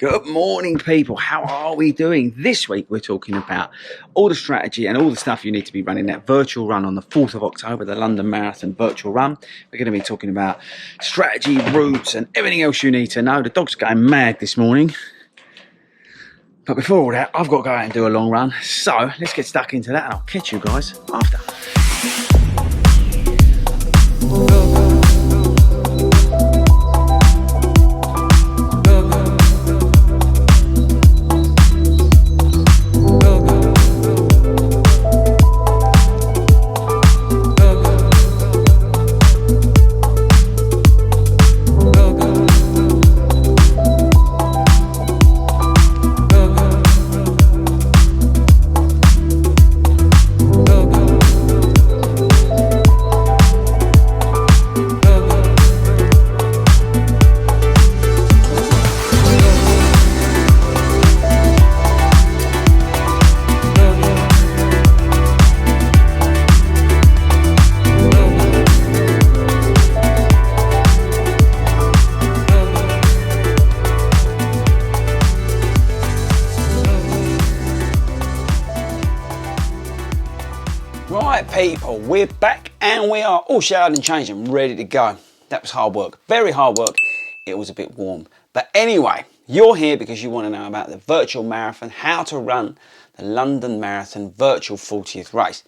Good morning, people. How are we doing? This week, we're talking about all the strategy and all the stuff you need to be running that virtual run on the 4th of October, the London Marathon virtual run. We're going to be talking about strategy, routes, and everything else you need to know. The dog's going mad this morning. But before all that, I've got to go out and do a long run. So let's get stuck into that, and I'll catch you guys after. Right, people, we're back and we are all showered and changed and ready to go. That was hard work, very hard work. It was a bit warm. But anyway, you're here because you want to know about the virtual marathon, how to run the London Marathon virtual 40th race.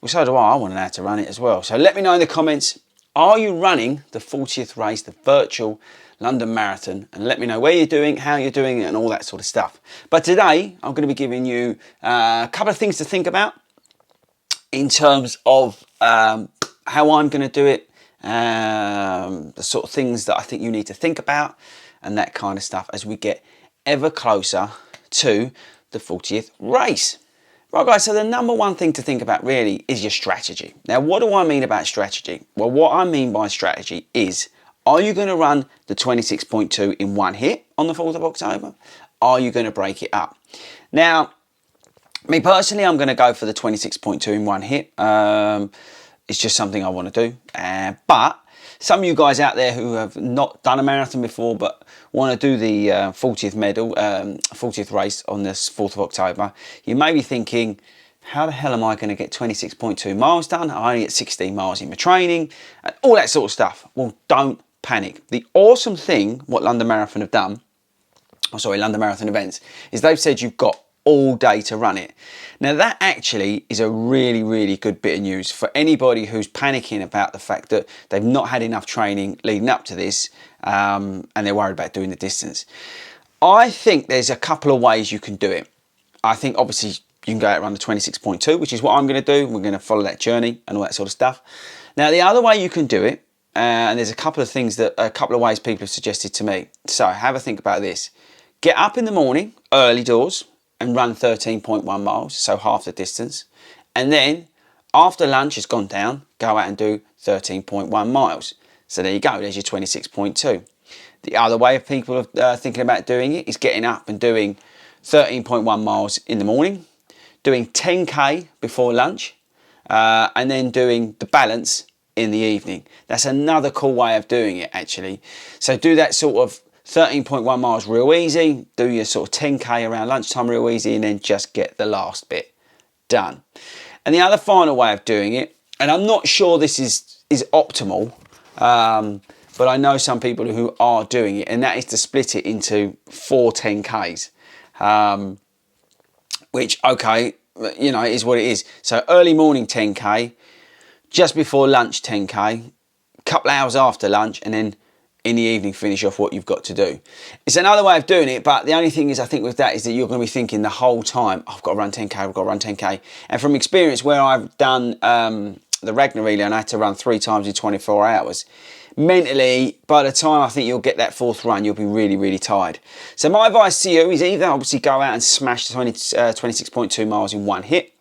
Well, so do I want to know how to run it as well. So let me know in the comments, are you running the 40th race, the virtual London Marathon? And let me know where you're doing, how you're doing it and all that sort of stuff. But today, I'm going to be giving you a couple of things to think about in terms of how I'm going to do it, the sort of things that I think you need to think about and that kind of stuff as we get ever closer to the 40th race. Right guys, so the number one thing to think about really is your strategy. Now what do I mean about strategy? Well, what I mean by strategy is, are you going to run the 26.2 in one hit on the 4th of October? Are you going to break it up? Now, me personally, I'm going to go for the 26.2 in one hit. It's just something I want to do. But some of you guys out there who have not done a marathon before but want to do the 40th race on this 4th of October, you may be thinking, how the hell am I going to get 26.2 miles done? I only get 16 miles in my training and all that sort of stuff. Well, don't panic. The awesome thing what London Marathon have done, London Marathon Events, is they've said you've got all day to run it. Now that actually is a really, really good bit of news for anybody who's panicking about the fact that they've not had enough training leading up to this and they're worried about doing the distance. I think there's a couple of ways you can do it. I think obviously you can go out and run the 26.2, which is what I'm going to do. We're going to follow that journey and all that sort of stuff. Now the other way you can do it, and there's a couple of ways people have suggested to me. So have a think about this. Get up in the morning, early doors, and run 13.1 miles, so half the distance. And then after lunch has gone down, go out and do 13.1 miles. So there you go, there's your 26.2. The other way of people thinking about doing it is getting up and doing 13.1 miles in the morning, doing 10k before lunch, and then doing the balance in the evening. That's another cool way of doing it actually. So do that sort of 13.1 miles real easy, do your sort of 10k around lunchtime real easy, and then just get the last bit done. And the other final way of doing it, and I'm not sure this is optimal, but I know some people who are doing it, and that is to split it into 4 10ks, which, okay, you know, is what it is. So early morning 10k, just before lunch 10k, couple hours after lunch, and then in the evening finish off what you've got to do. It's another way of doing it, but the only thing is I think with that is that you're going to be thinking the whole time, I've got to run 10k, I've got to run 10k. And from experience where I've done the Ragnar relay and I had to run 3 times in 24 hours, mentally, by the time I think you'll get that 4th run, you'll be really, really tired. So my advice to you is either obviously go out and smash the 26.2 miles in one hit,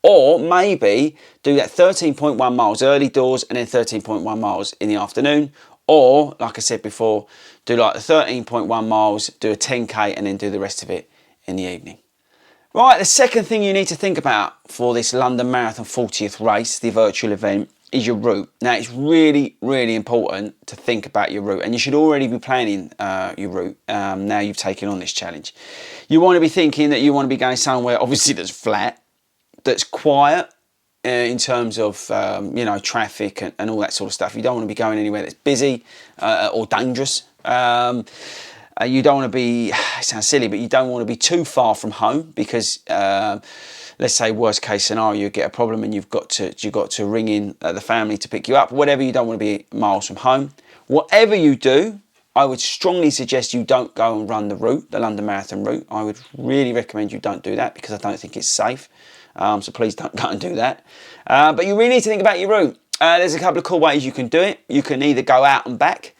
or maybe do that 13.1 miles early doors and then 13.1 miles in the afternoon. Or, like I said before, do like the 13.1 miles, do a 10k and then do the rest of it in the evening. Right, the second thing you need to think about for this London Marathon 40th race, the virtual event, is your route. Now, it's really, really important to think about your route, and you should already be planning your route now you've taken on this challenge. You want to be thinking that you want to be going somewhere, obviously, that's flat, that's quiet in terms of, you know, traffic and all that sort of stuff. You don't want to be going anywhere that's busy or dangerous. You don't want to be, it sounds silly, but you don't want to be too far from home because let's say worst case scenario, you get a problem and you've got to ring in the family to pick you up. Whatever, you don't want to be miles from home. Whatever you do, I would strongly suggest you don't go and run the route, the London Marathon route. I would really recommend you don't do that because I don't think it's safe. So please don't go and do that. But you really need to think about your route. There's a couple of cool ways you can do it. You can either go out and back.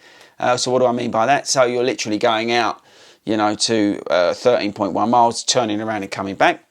So what do I mean by that? So you're literally going out, you know, to 13.1 miles, turning around and coming back.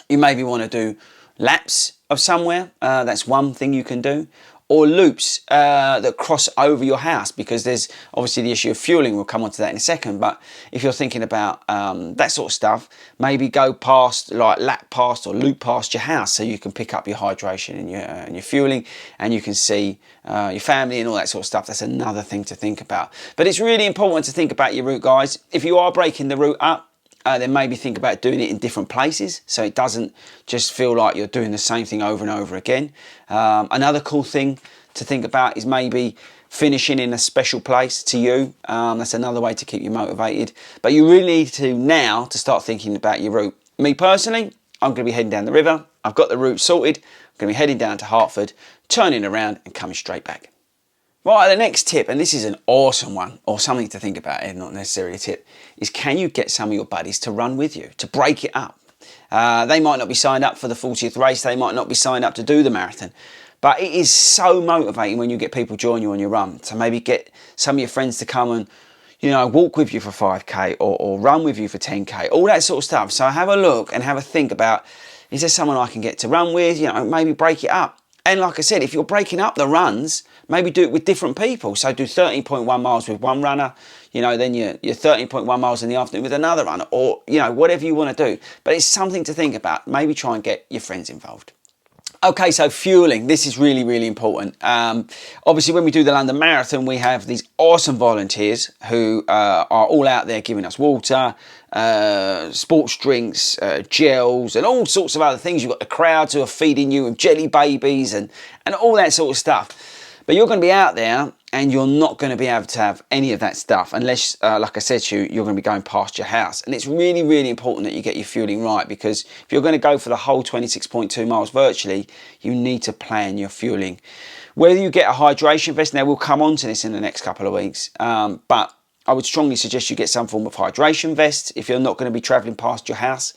You maybe want to do laps of somewhere. That's one thing you can do. Or loops that cross over your house, because there's obviously the issue of fueling. We'll come on to that in a second. But if you're thinking about that sort of stuff, maybe go past, like lap past or loop past your house so you can pick up your hydration and your fueling, and you can see your family and all that sort of stuff. That's another thing to think about. But it's really important to think about your route, guys. If you are breaking the route up, then maybe think about doing it in different places so it doesn't just feel like you're doing the same thing over and over again. Another cool thing to think about is maybe finishing in a special place to you. That's another way to keep you motivated. But you really need to now to start thinking about your route. Me personally, I'm going to be heading down the river. I've got the route sorted. I'm going to be heading down to Hertford, turning around and coming straight back. Right, the next tip, and this is an awesome one, or something to think about, not necessarily a tip, is can you get some of your buddies to run with you, to break it up? They might not be signed up for the 40th race, they might not be signed up to do the marathon, but it is so motivating when you get people join you on your run. So maybe get some of your friends to come and, you know, walk with you for 5k or run with you for 10k, all that sort of stuff. So have a look and have a think about, is there someone I can get to run with? You know, maybe break it up. And like I said, if you're breaking up the runs, maybe do it with different people. So do 13.1 miles with one runner, you know, then you're 13.1 miles in the afternoon with another runner, or, you know, whatever you want to do. But it's something to think about. Maybe try and get your friends involved. Okay, so fueling, this is really, really important. Obviously, when we do the London Marathon, we have these awesome volunteers who are all out there giving us water, sports drinks, gels, and all sorts of other things. You've got the crowds who are feeding you with jelly babies and all that sort of stuff. But you're going to be out there and you're not going to be able to have any of that stuff unless, like I said to you, you're going to be going past your house. And it's really, really important that you get your fueling right, because if you're going to go for the whole 26.2 miles virtually, you need to plan your fueling. Whether you get a hydration vest, now we'll come on to this in the next couple of weeks, but I would strongly suggest you get some form of hydration vest if you're not going to be travelling past your house.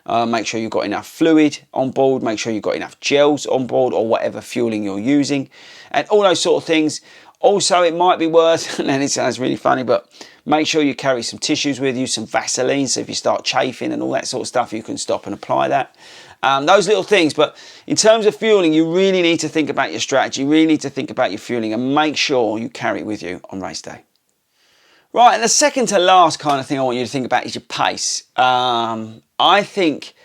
Make sure you've got enough fluid on board, make sure you've got enough gels on board or whatever fueling you're using, and all those sort of things. Also, it might be worth, and it sounds really funny, but make sure you carry some tissues with you, some Vaseline, so if you start chafing and all that sort of stuff, you can stop and apply that. Those little things. But in terms of fueling, you really need to think about your strategy, you really need to think about your fueling, and make sure you carry it with you on race day. Right, and the second to last kind of thing I want you to think about is your pace. I think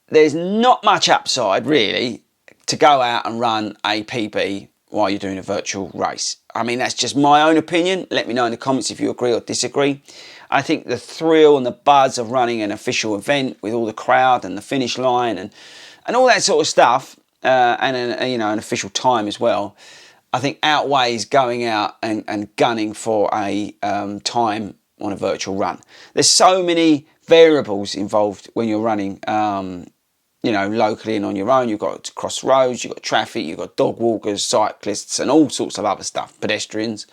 there's not much upside, really, to go out and run a PB while you're doing a virtual race. I mean, that's just my own opinion. Let me know in the comments if you agree or disagree. I think the thrill and the buzz of running an official event with all the crowd and the finish line and all that sort of stuff, and an official time as well, I think outweighs going out and gunning for a time on a virtual run. There's so many variables involved when you're running, locally and on your own. You've got to cross roads, you've got traffic, you've got dog walkers, cyclists, and all sorts of other stuff, pedestrians.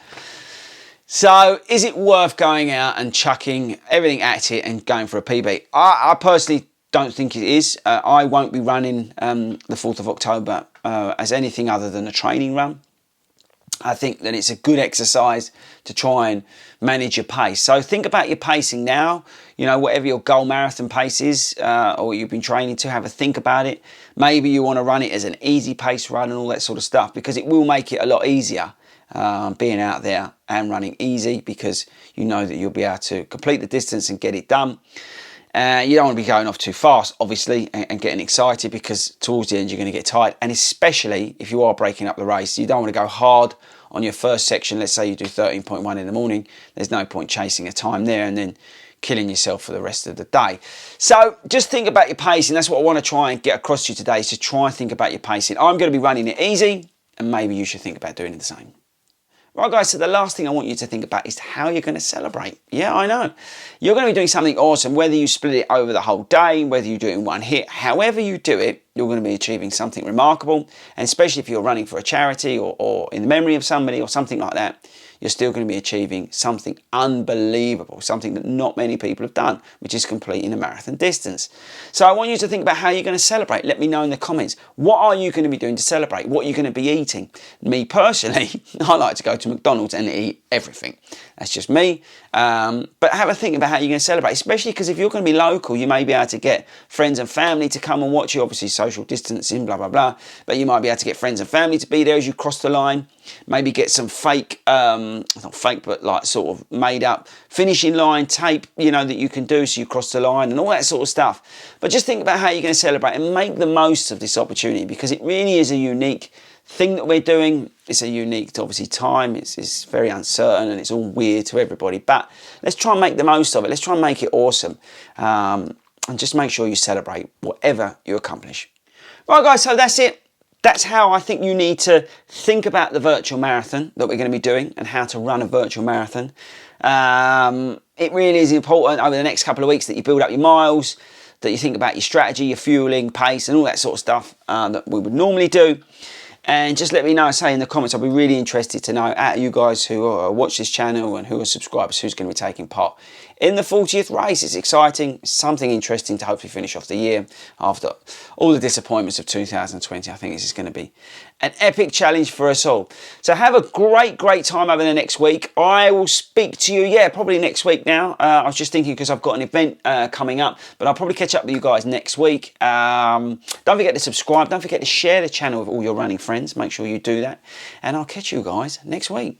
So is it worth going out and chucking everything at it and going for a PB? I personally don't think it is. I won't be running the 4th of October as anything other than a training run. I think that it's a good exercise to try and manage your pace. So think about your pacing now, whatever your goal marathon pace is, or you've been training to, have a think about it. Maybe you want to run it as an easy pace run and all that sort of stuff, because it will make it a lot easier being out there and running easy, because you know that you'll be able to complete the distance and get it done. You don't want to be going off too fast, obviously, and getting excited, because towards the end you're going to get tired. And especially if you are breaking up the race, you don't want to go hard on your first section. Let's say you do 13.1 in the morning. There's no point chasing a time there and then killing yourself for the rest of the day. So just think about your pacing. That's what I want to try and get across to you today, is to try and think about your pacing. I'm going to be running it easy, and maybe you should think about doing the same. Right guys, so the last thing I want you to think about is how you're going to celebrate. Yeah, I know. You're going to be doing something awesome, whether you split it over the whole day, whether you do it in one hit, however you do it, you're going to be achieving something remarkable. And especially if you're running for a charity or in the memory of somebody or something like that, you're still going to be achieving something unbelievable, something that not many people have done, which is completing a marathon distance. So I want you to think about how you're going to celebrate. Let me know in the comments. What are you going to be doing to celebrate? What are you going to be eating? Me personally, I like to go to McDonald's and eat everything. That's just me. But have a think about how you're going to celebrate, especially because if you're going to be local, you may be able to get friends and family to come and watch you. Obviously, social distancing, blah, blah, blah. But you might be able to get friends and family to be there as you cross the line. Maybe get some fake, not fake, but like sort of made up finishing line tape, you know, that you can do so you cross the line and all that sort of stuff. But just think about how you're going to celebrate and make the most of this opportunity, because it really is a unique thing that we're doing. It's a unique, obviously, time. It's very uncertain and it's all weird to everybody. But let's try and make the most of it. Let's try and make it awesome. And just make sure you celebrate whatever you accomplish. Right, guys, so that's it. That's how I think you need to think about the virtual marathon that we're going to be doing and how to run a virtual marathon. It really is important over the next couple of weeks that you build up your miles, that you think about your strategy, your fueling, pace, and all that sort of stuff that we would normally do. And just let me know, say in the comments. I'll be really interested to know out of you guys who watch this channel and who are subscribers, who's going to be taking part in the 40th race. It's exciting. It's something interesting to hopefully finish off the year after all the disappointments of 2020. I think this is going to be an epic challenge for us all. So have a great time over the next week. I will speak to you, probably next week now. I was just thinking because I've got an event coming up, but I'll probably catch up with you guys next week. Don't forget to subscribe. Don't forget to share the channel with all your running friends. Make sure you do that. And I'll catch you guys next week.